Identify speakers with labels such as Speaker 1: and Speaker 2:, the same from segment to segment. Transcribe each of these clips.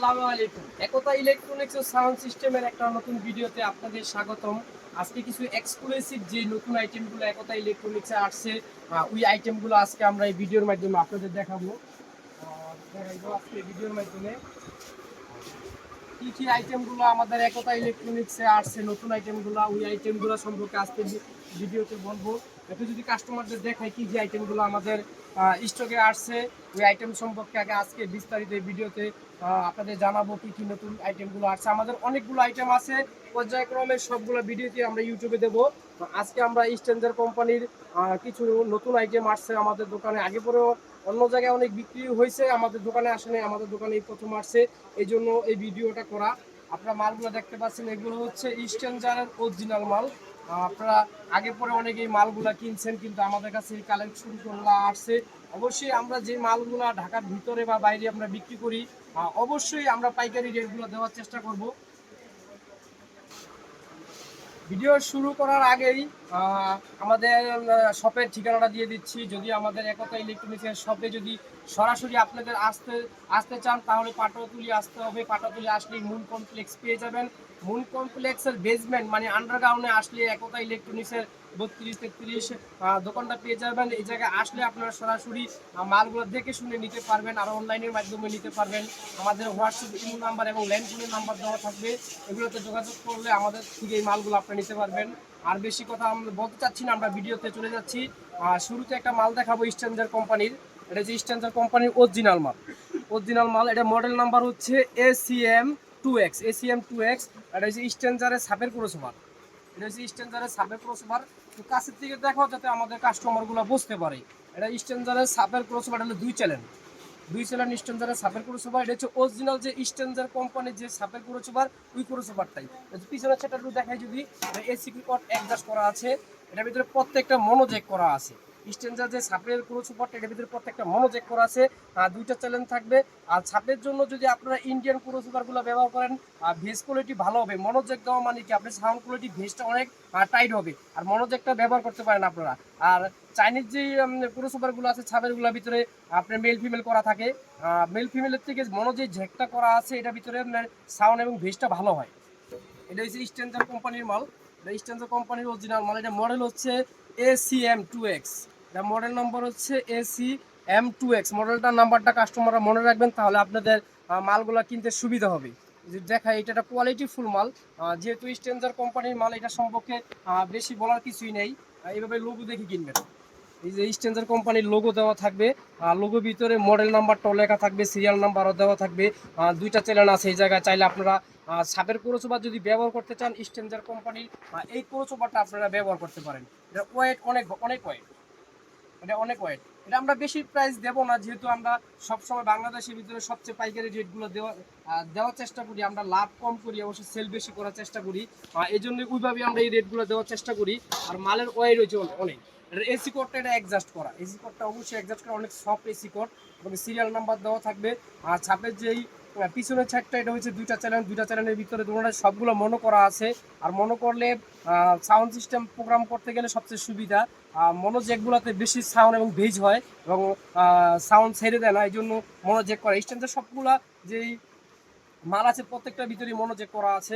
Speaker 1: আসসালামু আলাইকুম। একতা ইলেকট্রনিক্স ও সাউন্ড সিস্টেমের একটা নতুন ভিডিওতে আপনাদের স্বাগতম। আজকে কিছু এক্সক্লুসিভ যে নতুন আইটেমগুলো একতা ইলেকট্রনিক্সে আসছে, ওই আইটেমগুলো আজকে আমরা এই ভিডিওর মাধ্যমে আপনাদের দেখাবো। দেখাইবো আজকে ভিডিওর মাধ্যমে কি কি আইটেমগুলো আমাদের একতা ইলেকট্রনিক্সে আসছে, নতুন আইটেমগুলো, ওই আইটেমগুলো সম্পর্কে আজকে ভিডিওতে বলবো। একটু যদি কাস্টমারদের দেখাই কি যে আইটেমগুলো আমাদের স্টকে আসছে, ওই আইটেম সম্পর্কে আগে আজকে বিস্তারিত এই ভিডিওতে আপনাদের জানাবো কি কি নতুন আইটেমগুলো আসছে। আমাদের অনেকগুলো আইটেম আছে, পর্যায়ক্রমে সবগুলো ভিডিওতে আমরা ইউটিউবে দেবো। আজকে আমরা স্ট্যান্ডার্ড কোম্পানির কিছু নতুন আইটেম আসছে আমাদের দোকানে। আগে পরেও অন্য জায়গায় অনেক বিক্রি হয়েছে, আমাদের দোকানে আসেনি, আমাদের দোকানে এই প্রথম আসছে, এই জন্য এই ভিডিওটা করা। আপনারা মালগুলো দেখতে পাচ্ছেন, এগুলো হচ্ছে স্ট্যান্ডার্ডের অরিজিনাল মাল। আপনারা আগে পরে অনেক এই মালগুলা কিনছেন, কিন্তু আমাদের কাছে এই কালেকশনগুলো আসছে। অবশ্যই আমরা যে মালগুলা ঢাকার ভিতরে বা বাইরে আমরা বিক্রি করি, অবশ্যই আমরা পাইকারি রেটগুলো দেওয়ার চেষ্টা করব। ভিডিও শুরু করার আগেই আমাদের শপের ঠিকানাটা দিয়ে দিচ্ছি। যদি আমাদের একতা ইলেকট্রনিক্সের শপে যদি সরাসরি আপনাদের আসতে চান, তাহলে পাটাতুলি আসতে হবে। পাটাতুলি আসলেই মুন কমপ্লেক্স পেয়ে যাবেন। মুন কমপ্লেক্সের বেসমেন্ট মানে আন্ডারগ্রাউন্ডে আসলে একতা ইলেকট্রনিক্সের 32-33 দোকানটা পেয়ে যাবেন। এই জায়গায় আসলে আপনারা সরাসরি মালগুলো দেখে শুনে নিতে পারবেন, আর অনলাইনের মাধ্যমে নিতে পারবেন। আমাদের হোয়াটসঅ্যাপ ইমো নাম্বার এবং ল্যান্ডফোনের নাম্বার দেওয়া থাকবে, এগুলোতে যোগাযোগ করলে আমাদের থেকে এই মালগুলো আপনারা নিতে পারবেন। আর বেশি কথা আমরা বলতে চাচ্ছি না, আমরা ভিডিওতে চলে যাচ্ছি। শুরুতে একটা মাল দেখাবো স্ট্যান্ডার্ড কোম্পানির। এটা যে স্ট্যান্ডার্ড কোম্পানির অরিজিনাল মাল। এটা মডেল নাম্বার হচ্ছে ACM2X। এটা হচ্ছে স্ট্যান্ডার্ডের সাপের ক্রসওভার। এটা হচ্ছে স্ট্যান্ডার্ডের সাপের ক্রসওভার। তো কাছের থেকে দেখো যাতে আমাদের কাস্টমারগুলো বুঝতে পারে। এটা স্ট্যান্ডার্ডের সাপের ক্রসওভার হলো 2 চ্যানেল স্ট্যান্ডার্ডের সাপের ক্রসওভার। এটা হচ্ছে অরিজিনাল যে স্ট্যান্ডার্ড কোম্পানির যে সাপের ক্রসওভার, ওই ক্রসওভারটাই। পিছনের সেটা একটু দেখাই যদি, এসি কট অ্যাডজাস্ট করা আছে। এটার ভিতরে প্রত্যেকটা মনোজেক করা আছে। স্ট্যান্ডার্ড যে সাপের ক্রসওভারটা, এটার ভিতরে প্রত্যেকটা মনোজেক করা আছে। 2টা চ্যানেল থাকবে। আর ছাপের জন্য যদি আপনারা ইন্ডিয়ান ক্রসওভারগুলো ব্যবহার করেন, ভেজ কোয়ালিটি ভালো হবে। মনোজেক দেওয়া মানে কি, আপনার সাউন্ড কোয়ালিটি ভেজটা অনেক টাইট হবে। আর মনোজেকটা ব্যবহার করতে পারেন আপনারা। আর চাইনিজ যে ক্রসওভারগুলো আছে ছাপেরগুলোর ভিতরে আপনার মেল ফিমেল করা থাকে। মেল ফিমেলের থেকে যে ঝেকটা করা আছে, এটার ভিতরে আপনার সাউন্ড এবং ভেজটা ভালো হয়। এটা হচ্ছে স্ট্যান্ডার্ড কোম্পানির মাল। এটা স্ট্যান্ডার্ড কোম্পানির অরিজিনাল মাল। এটা মডেল হচ্ছে ACM2X। এটা মডেল নম্বর হচ্ছে ACM2X। মডেলটার নাম্বারটা কাস্টমাররা মনে রাখবেন, তাহলে আপনাদের মালগুলো কিনতে সুবিধা হবে। দেখায় এটা একটা কোয়ালিটি ফুল মাল। যেহেতু স্ট্যান্ডার্ড কোম্পানির মাল, এটা সম্পর্কে বেশি বলার কিছুই নেই। এইভাবে লোগো দেখে কিনবেন। এই যে স্ট্যান্ডার্ড কোম্পানির লোগো দেওয়া থাকবে, লোগো ভিতরে মডেল নাম্বারটাও লেখা থাকবে, সিরিয়াল নাম্বারও দেওয়া থাকবে। 2টা চ্যানেল আছে এই জায়গায়। চাইলে আপনারা সাপের ক্রসওভার যদি ব্যবহার করতে চান, স্ট্যান্ডার্ড কোম্পানির এই ক্রসওভারটা আপনারা ব্যবহার করতে পারেন। এটা ওয়েট অনেক ওয়েট। এটা অনেক ওয়েট। এটা আমরা বেশি প্রাইস দেবো না, যেহেতু আমরা সবসময় বাংলাদেশের ভিতরে সবচেয়ে পাইকারি রেটগুলো দেওয়ার চেষ্টা করি। আমরা লাভ কম করি, অবশ্যই সেল বেশি করার চেষ্টা করি। এই জন্য ওইভাবে আমরা এই রেটগুলো দেওয়ার চেষ্টা করি। আর মালের ওয়েট হচ্ছে অনেক। এটা এসি কোডটা এটা অ্যাডজাস্ট করা, এসি কোডটা অবশ্যই অ্যাডজাস্ট করা, অনেক সফট এসি কোড এবং সিরিয়াল নাম্বার দেওয়া থাকবে। আর ছাপের যেই পিছনের ছাইডটা, এটা হচ্ছে 2টা চ্যানেলের ভিতরে তোমরা সবগুলো মনো করা আছে। আর মনো করলে সাউন্ড সিস্টেম প্রোগ্রাম করতে গেলে সবচেয়ে সুবিধা। মনোজেকগুলোতে বেশি সাউন্ড এবং ভেজ হয় এবং সাউন্ড ছেড়ে দেয় না, এই জন্য মনোজেক করা। স্ট্যান্ডার্ড সবগুলা যেই মাল আছে প্রত্যেকটার ভিতরেই মনোজেক করা আছে।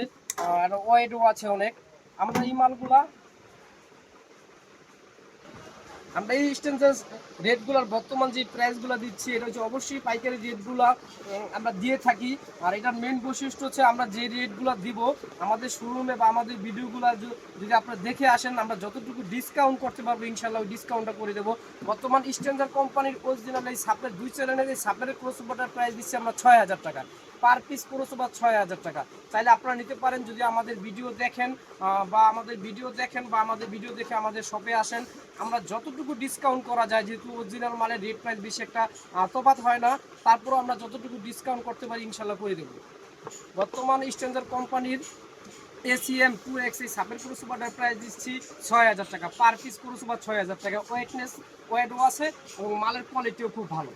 Speaker 1: আর ওয়েটও আছে অনেক। আমরা এই মালগুলা, আমরা এই স্ট্যান্ডার্ড রেটগুলোর বর্তমান যে প্রাইসগুলো দিচ্ছি, এটা হচ্ছে অবশ্যই পাইকারি রেটগুলো আমরা দিয়ে থাকি। আর এটার মেন বৈশিষ্ট্য হচ্ছে আমরা যে রেটগুলো দিব আমাদের শোরুমে বা আমাদের ভিডিওগুলো যদি আপনারা দেখে আসেন, আমরা যতটুকু ডিসকাউন্ট করতে পারবো ইনশাল্লাহ ওই ডিসকাউন্টটা করে দেবো। বর্তমান স্ট্যান্ডার্ড কোম্পানির অরিজিনাল এই সাপের 2 চ্যানেলের এই সাপের ক্রসওভারটার প্রাইস দিচ্ছি আমরা 6000 টাকা পার পিস। ক্রসওভার 6000 টাকা। চাইলে আপনারা নিতে পারেন যদি আমাদের ভিডিও দেখেন বা আমাদের ভিডিও দেখে আমাদের শপে আসেন। আমরা যতটুকু ডিসকাউন্ট করা যায়, যেহেতু অরিজিনাল মালের রেট প্রাইস বেশি একটা তফাৎ হয় না, তারপরও আমরা যতটুকু ডিসকাউন্ট করতে পারি ইনশাল্লাহ করে দেবো। বর্তমান স্ট্যান্ডার্ড কোম্পানির ACM2X এই সাপের ক্রসওভারটার প্রাইস দিচ্ছি 6000 টাকা পার পিস। ক্রসওভার 6000 টাকা। ওয়েটও আছে এবং মালের কোয়ালিটিও খুব ভালো।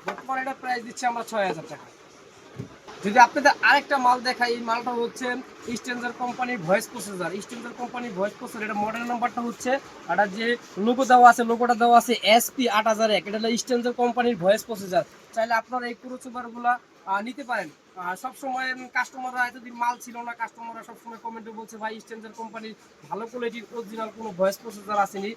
Speaker 1: বর্তমানে এটা প্রাইস দিচ্ছি আমরা 6000 টাকা। যদি আপনাদের আরেকটা মাল দেখাই, এই মালটা হচ্ছে স্ট্যান্ডার্ড কোম্পানির ভয়েস প্রসেসর। স্ট্যান্ডার্ড কোম্পানির ভয়েস প্রসেসর, এটা মডেল নাম্বারটা হচ্ছে, এটা যে লোগোটা দেওয়া আছে SP8001। এটা হলো স্ট্যান্ডার্ড কোম্পানির ভয়েস প্রসেসর। চাইলে আপনারা এই ক্রসওভারগুলো নিতে পারেন। সবসময় কাস্টমাররা এতদিন মাল ছিল না, কাস্টমাররা সবসময় কমেন্টে বলছে ভাই স্ট্যান্ডার্ড কোম্পানির ভালো কোয়ালিটির অরিজিনাল কোনো ভয়েস প্রসেসর আসেনি।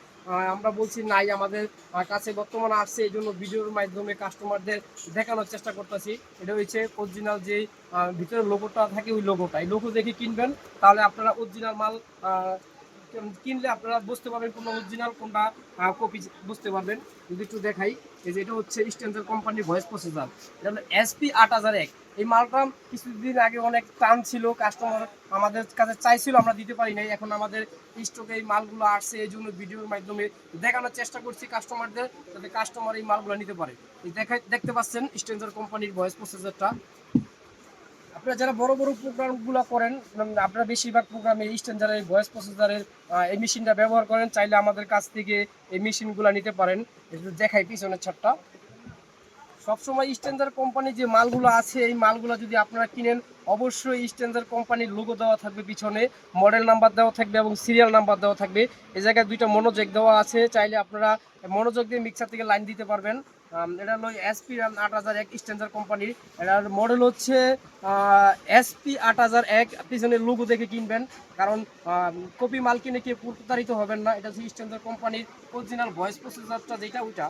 Speaker 1: আমরা বলছি নাই, আমাদের কাছে বর্তমানে আসছে, এই জন্য ভিডিওর মাধ্যমে কাস্টমারদের দেখানোর চেষ্টা করতেছি। এটা হচ্ছে অরিজিনাল যে ভিতরে লোগোটা থাকে, ওই লোগোটা, এই লোগো দেখে কিনবেন, তাহলে আপনারা অরিজিনাল মাল কিনলে আপনারা বুঝতে পারবেন কোনটা অরিজিনাল কোনটা কপি বুঝতে পারবেন। যদি একটু দেখাই, এই যে এটা হচ্ছে স্ট্যান্ডার্ড কোম্পানির ভয়েস প্রসেসর, এটা হলো SP 8001। এই মালটা কিছুদিন আগে অনেক টান ছিল, কাস্টমার আমাদের কাছে চাইছিল, আমরা দিতে পারি নাই। এখন আমাদের স্টকে এই মালগুলো আসছে, এই জন্য ভিডিওর মাধ্যমে দেখানোর চেষ্টা করছি কাস্টমারদের, যাতে কাস্টমার এই মালগুলো নিতে পারে। এই দেখতে পাচ্ছেন স্ট্যান্ডার্ড কোম্পানির ভয়েস প্রসেসরটা। আপনারা যারা বড় বড় প্রোগ্রামগুলো করেন, আপনারা বেশিরভাগ প্রোগ্রামে স্ট্যান্ডার্ডের ভয়েস প্রসেসরের এই মেশিনটা ব্যবহার করেন, চাইলে আমাদের কাছ থেকে এই মেশিনগুলো নিতে পারেন। একটু দেখাই পিছনের ছাদটা। সবসময় স্ট্যান্ডার্ড কোম্পানি যে মালগুলো আছে, এই মালগুলো যদি আপনারা কিনেন, অবশ্যই স্ট্যান্ডার্ড কোম্পানির লোগো দেওয়া থাকবে, পিছনে মডেল নাম্বার দেওয়া থাকবে এবং সিরিয়াল নাম্বার দেওয়া থাকবে। এই জায়গায় দুইটা মনোযোগ দেওয়া আছে, চাইলে আপনারা মনোযোগ দিয়ে মিক্সার থেকে লাইন দিতে পারবেন। এটা হলো SP 8001 স্ট্যান্ডার্ড কোম্পানির। এটার মডেল হচ্ছে SP 8001। পিছনের লোগো দেখে কিনবেন, কারণ কপি মাল কিনে কেউ প্রতারিত হবেন না। এটা হচ্ছে স্ট্যান্ডার্ড কোম্পানির অরিজিনাল ভয়েস প্রসেসরটা, যেটা ওইটা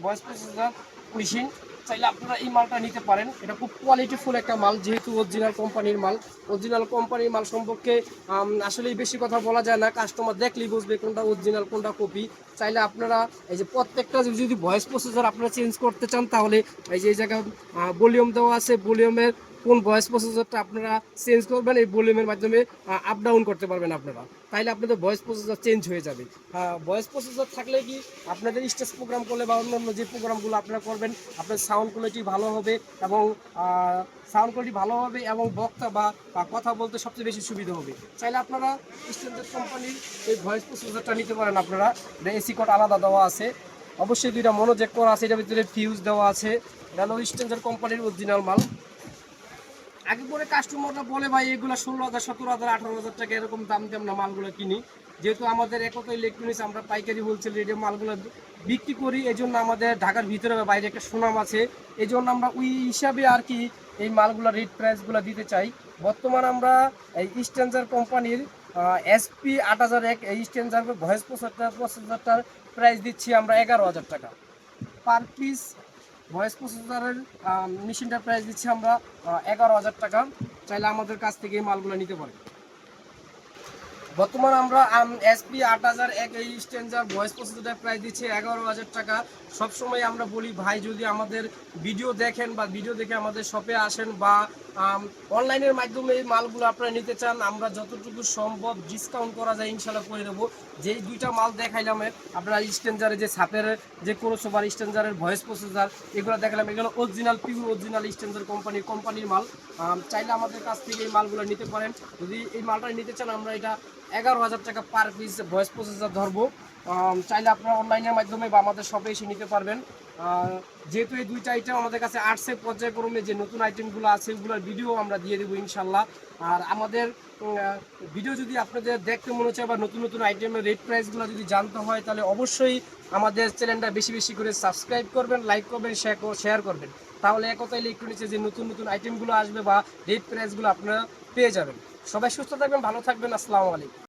Speaker 1: ভয়েস প্রসেসর মেশিন। চাইলে আপনারা এই মালটা নিতে পারেন, এটা খুব কোয়ালিটিফুল একটা মাল, যেহেতু অরিজিনাল কোম্পানির মাল। অরিজিনাল কোম্পানির মাল সম্পর্কে আসলেই বেশি কথা বলা যায় না, কাস্টমার দেখলেই বুঝবে কোনটা অরিজিনাল কোনটা কপি। চাইলে আপনারা এই যে প্রত্যেকটা যদি ভয়েস প্রসেসর আপনারা চেঞ্জ করতে চান, তাহলে এই যে এই জায়গায় ভলিউম দেওয়া আছে, ভলিউমের কোন ভয়েস প্রসেসরটা আপনারা চেঞ্জ করবেন, এই ভলিউমের মাধ্যমে আপ ডাউন করতে পারবেন আপনারা। তাইলে আপনাদের ভয়েস প্রসেসর চেঞ্জ হয়ে যাবে। ভয়েস প্রসেসর থাকলে কি আপনাদের স্টেজ প্রোগ্রাম করলে বা অন্যান্য যে প্রোগ্রামগুলো আপনারা করবেন, আপনার সাউন্ড কোয়ালিটি ভালো হবে এবং বক্তা বা কথা বলতে সবচেয়ে বেশি সুবিধা হবে। চাইলে আপনারা স্ট্যান্ডার্ড কোম্পানির এই ভয়েস প্রসেসরটা নিতে পারেন আপনারা। এসি কোড আলাদা দেওয়া আছে, অবশ্যই দুইটা মনোজেক করা আছে, এটার ভিতরে ফিউজ দেওয়া আছে। এটা হলো স্ট্যান্ডার্ড কোম্পানির অরিজিনাল মাল। আগে পরে কাস্টমাররা বলে ভাই এগুলো 16,000, 17,000, 18,000 টাকা এরকম দাম দিয়ে আমরা মালগুলো কিনি। যেহেতু আমাদের একতা ইলেকট্রনিক্স, আমরা পাইকারি হোলসেল রেটে মালগুলো বিক্রি করি, এই জন্য আমাদের ঢাকার ভিতরে বা বাইরে একটা সুনাম আছে। এই জন্য আমরা ওই হিসাবে আর কি এই মালগুলো রেট প্রাইসগুলো দিতে চাই। বর্তমান আমরা এই স্ট্যান্ডার্ড কোম্পানির SP 8001 এই স্ট্যান্ডার্ড ভয়েস প্রসেসরটার প্রাইস দিচ্ছি আমরা 11,000 টাকা পার পিস। ভয়েস প্রসেসরের মেশিনটার প্রাইস দিচ্ছি আমরা 11,000 টাকা। চাইলে আমাদের কাছ থেকে এই মালগুলো নিতে পারেন। বর্তমানে আমরা SP 8001 এই স্ট্যান্ডার্ড ভয়েস প্রসেসরটার প্রাইস দিচ্ছি 11,000 টাকা। সবসময় আমরা বলি ভাই যদি আমাদের ভিডিও দেখেন বা ভিডিও দেখে আমাদের শপে আসেন বা অনলাইনের মাধ্যমে এই মালগুলো আপনারা নিতে চান, আমরা যতটুকু সম্ভব ডিসকাউন্ট করা যায় ইনশাল্লাহ করে দেবো। যেই দুইটা মাল দেখাইলাম আপনারা, স্ট্যান্ডার্ডের যে সাপের যে ক্রসওভার, স্ট্যান্ডার্ডের ভয়েস প্রসেসর, এগুলো দেখালাম, এগুলো অরিজিনাল পিওর অরিজিনাল স্ট্যান্ডার্ড কোম্পানির মাল। চাইলে আমাদের কাছ থেকে এই মালগুলো নিতে পারেন। যদি এই মালটা নিতে চান, আমরা এটা 11,000 টাকা পার পিস ভয়েস প্রসেসর ধরবো। চাইলে আপনারা অনলাইনের মাধ্যমে বা আমাদের শপে এসে নিতে পারবেন। যেহেতু এই দুইটা আইটেম আমাদের কাছে আসছে, পর্যায়ক্রমে যে নতুন আইটেমগুলো আছে ওগুলোর ভিডিও আমরা দিয়ে দেবো ইনশাল্লাহ। আর আমাদের ভিডিও যদি আপনাদের দেখতে মনে হচ্ছে বা নতুন নতুন আইটেমের রেট প্রাইসগুলো যদি জানতে হয়, তাহলে অবশ্যই আমাদের চ্যানেলটা বেশি বেশি করে সাবস্ক্রাইব করবেন, লাইক করবেন, শেয়ার করবেন। তাহলে একতা ইলেকট্রনিক্সে যে নতুন নতুন আইটেমগুলো আসবে বা রেট প্রাইসগুলো আপনারা পেয়ে যাবেন। সবাই সুস্থ থাকবেন, ভালো থাকবেন। আসসালামু আলাইকুম।